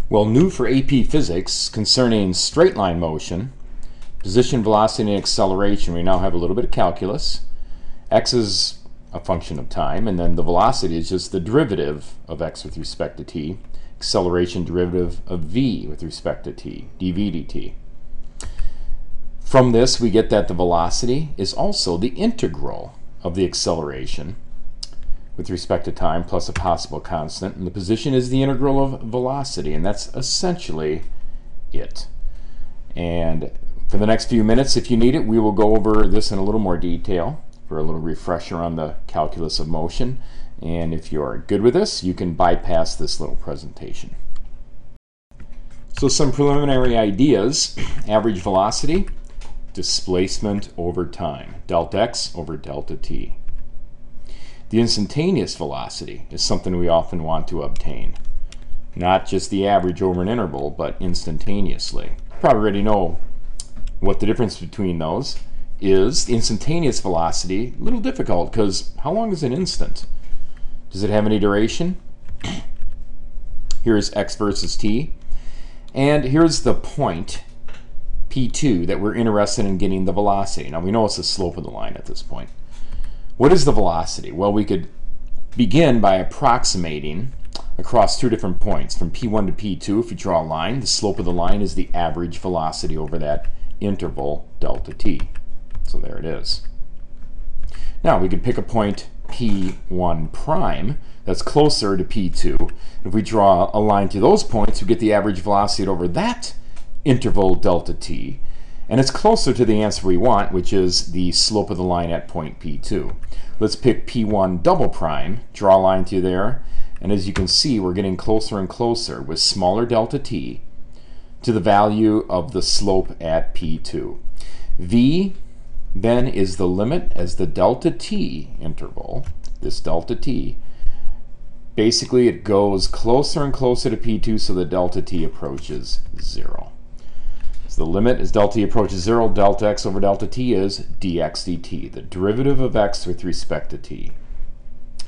Well, new for AP Physics concerning straight line motion, position, velocity, and acceleration, we now have a little bit of calculus. X is a function of time, and then the velocity is just the derivative of x with respect to t. Acceleration, derivative of v with respect to t, dv dt. From this, we get that the velocity is also the integral of the acceleration with respect to time plus a possible constant, and the position is the integral of velocity, and that's essentially it. And for the next few minutes, if you need it, we will go over this in a little more detail for a little refresher on the calculus of motion. And if you're good with this, you can bypass this little presentation. So some preliminary ideas: average velocity, displacement over time, delta x over delta t. The instantaneous velocity is something we often want to obtain. Not just the average over an interval, but instantaneously. You probably already know what the difference between those is. The instantaneous velocity, a little difficult, because how long is an instant? Does it have any duration? Here's x versus t. And here's the point, P2, that we're interested in getting the velocity. Now we know it's the slope of the line at this point. What is the velocity? Well, we could begin by approximating across two different points. From P1 to P2, if you draw a line, the slope of the line is the average velocity over that interval, delta t. So there it is. Now we could pick a point P1 prime that's closer to P2. If we draw a line to those points, we get the average velocity over that interval, delta t. And it's closer to the answer we want, which is the slope of the line at point P2. Let's pick P1 double prime, draw a line to there, and as you can see, we're getting closer and closer with smaller delta t to the value of the slope at P2. V then is the limit as the delta t interval, this delta t. Basically, it goes closer and closer to P2 so the delta t approaches 0. So the limit as delta t approaches 0, delta x over delta t is dx dt, the derivative of x with respect to t.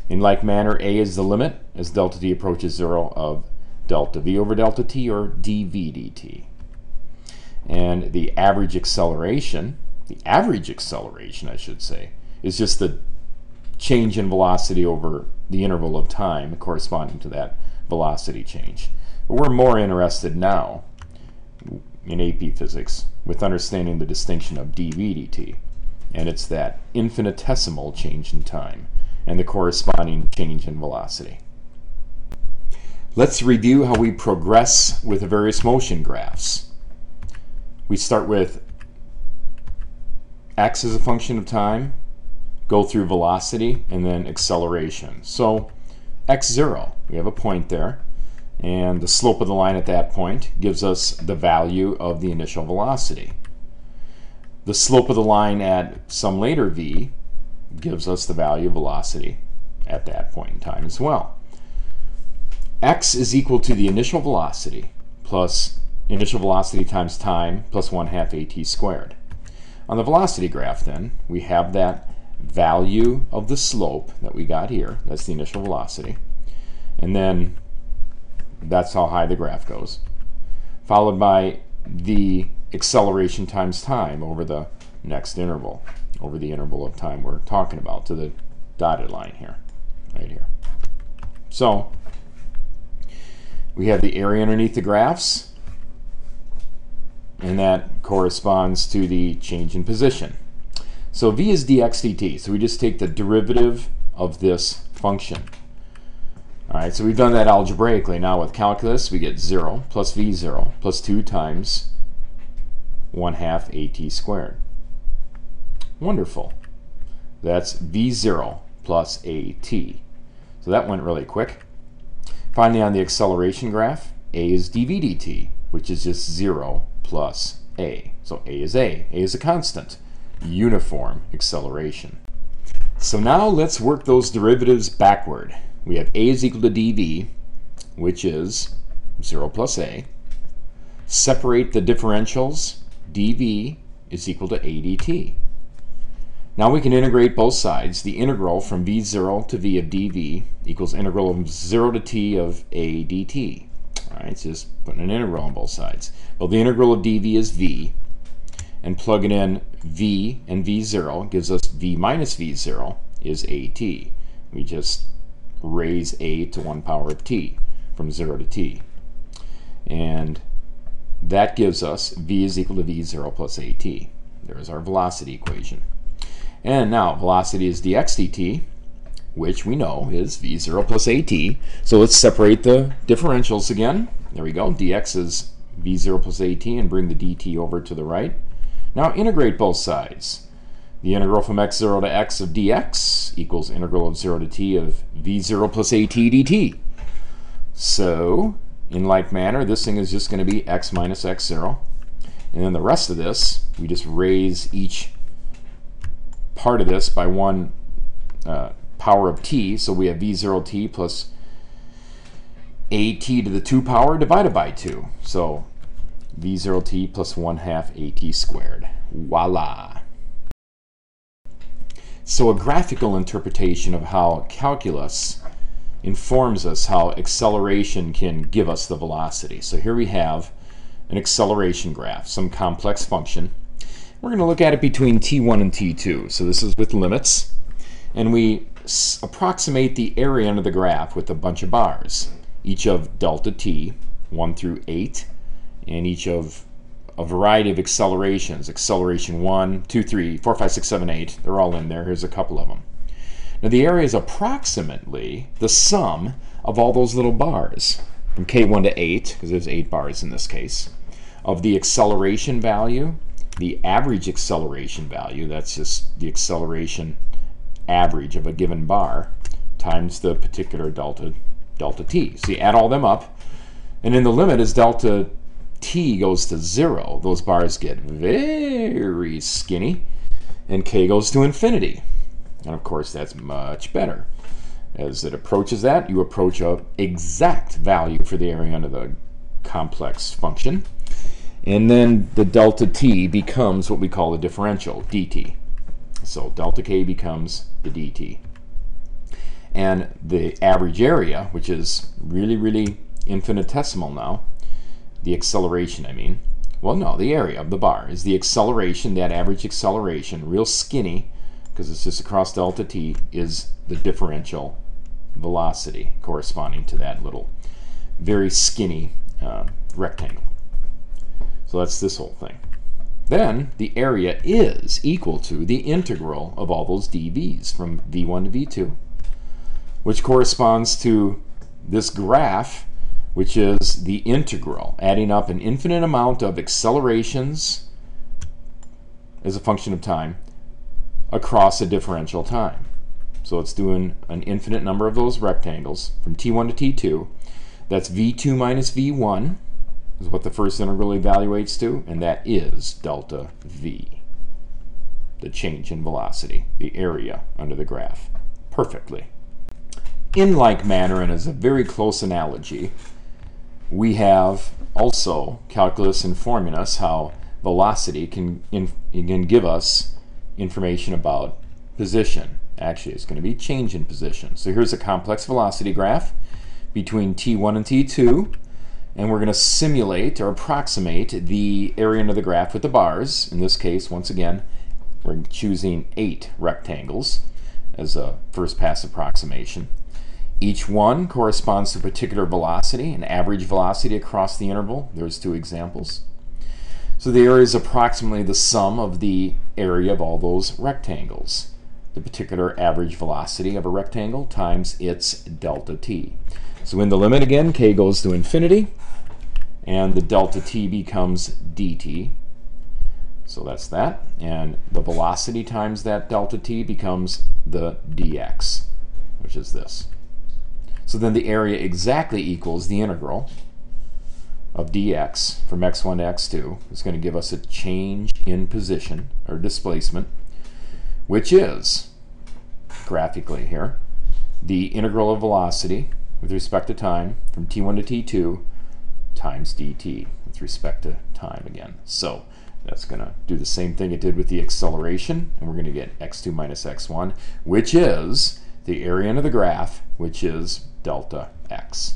In like manner, a is the limit as delta t approaches 0 of delta v over delta t, or dv dt. And the average acceleration, I should say, is just the change in velocity over the interval of time corresponding to that velocity change. But we're more interested now in AP Physics with understanding the distinction of dv dt, and it's that infinitesimal change in time and the corresponding change in velocity. Let's review how we progress with the various motion graphs. We start with x as a function of time, go through velocity, and then acceleration. So x0, we have a point there, and the slope of the line at that point gives us the value of the initial velocity. The slope of the line at some later v gives us the value of velocity at that point in time as well. X is equal to the initial velocity plus initial velocity times time plus 1/2 at squared. On the velocity graph then, we have that value of the slope that we got here, that's the initial velocity, and then that's how high the graph goes, followed by the acceleration times time over the next interval, over the interval of time we're talking about, to the dotted line here, right here. So we have the area underneath the graphs, and that corresponds to the change in position. So v is dx dt, so we just take the derivative of this function. All right, so we've done that algebraically. Now with calculus, we get 0 plus v0 plus 2 times 1/2 at squared. Wonderful. That's v0 plus at. So that went really quick. Finally, on the acceleration graph, a is dv dt, which is just 0 plus a. So a is a constant. Uniform acceleration. So now let's work those derivatives backward. We have a is equal to dv, which is 0 plus a. Separate the differentials. dv is equal to a dt. Now we can integrate both sides. The integral from v0 to v of dv equals integral of 0 to t of a dt. All right, it's just putting an integral on both sides. Well, the integral of dv is v, and plugging in v and v0 gives us v minus v0 is at. We just raise a to 1 power of t from 0 to t. And that gives us v is equal to v0 plus at. There's our velocity equation. And now velocity is dx dt, which we know is v0 plus at. So let's separate the differentials again. There we go. Dx is v0 plus at, and bring the dt over to the right. Now integrate both sides. The integral from x0 to x of dx equals integral of 0 to t of v0 plus at dt. So, in like manner, this thing is just going to be x minus x0. And then the rest of this, we just raise each part of this by 1 power of t. So we have v0t plus at to the 2 power divided by 2. So v0t plus 1/2 at squared. Voila! So a graphical interpretation of how calculus informs us how acceleration can give us the velocity. So here we have an acceleration graph, some complex function. We're going to look at it between t1 and t2. So this is with limits. And we approximate the area under the graph with a bunch of bars, each of delta t, 1 through 8, and each of a variety of accelerations. Acceleration 1, 2, 3, 4, 5, 6, 7, 8. They're all in there. Here's a couple of them. Now the area is approximately the sum of all those little bars, from k1 to 8, because there's 8 bars in this case, of the acceleration value, the average acceleration value, that's just the acceleration average of a given bar, times the particular delta t. So you add all them up, and in the limit as delta t goes to 0, those bars get very skinny, and k goes to infinity. And of course, that's much better. As it approaches that, you approach an exact value for the area under the complex function. And then the delta t becomes what we call the differential, dt. So delta k becomes the dt. And the average area, which is really, really infinitesimal now, the acceleration, I mean, well, no, the area of the bar is the acceleration, that average acceleration, real skinny, because it's just across delta t, is the differential velocity corresponding to that little very skinny rectangle. So that's this whole thing. Then the area is equal to the integral of all those dv's from v1 to v2, which corresponds to this graph, which is the integral, adding up an infinite amount of accelerations as a function of time across a differential time. So it's doing an infinite number of those rectangles from t1 to t2. That's v2 minus v1 is what the first integral evaluates to, and that is delta v, the change in velocity, the area under the graph, perfectly. In like manner, and as a very close analogy, we have also calculus informing us how velocity can give us information about position. Actually, it's going to be change in position. So here's a complex velocity graph between t1 and t2, and we're going to simulate or approximate the area under the graph with the bars. In this case, once again, we're choosing 8 rectangles as a first pass approximation. Each one corresponds to a particular velocity, an average velocity across the interval. There's 2 examples. So the area is approximately the sum of the area of all those rectangles, the particular average velocity of a rectangle times its delta t. So in the limit again, k goes to infinity, and the delta t becomes dt. So that's that. And the velocity times that delta t becomes the dx, which is this. So then the area exactly equals the integral of dx from x1 to x2. It's going to give us a change in position, or displacement, which is, graphically here, the integral of velocity with respect to time from t1 to t2 times dt with respect to time again. So that's going to do the same thing it did with the acceleration, and we're going to get x2 minus x1, which is the area under the graph, which is delta x.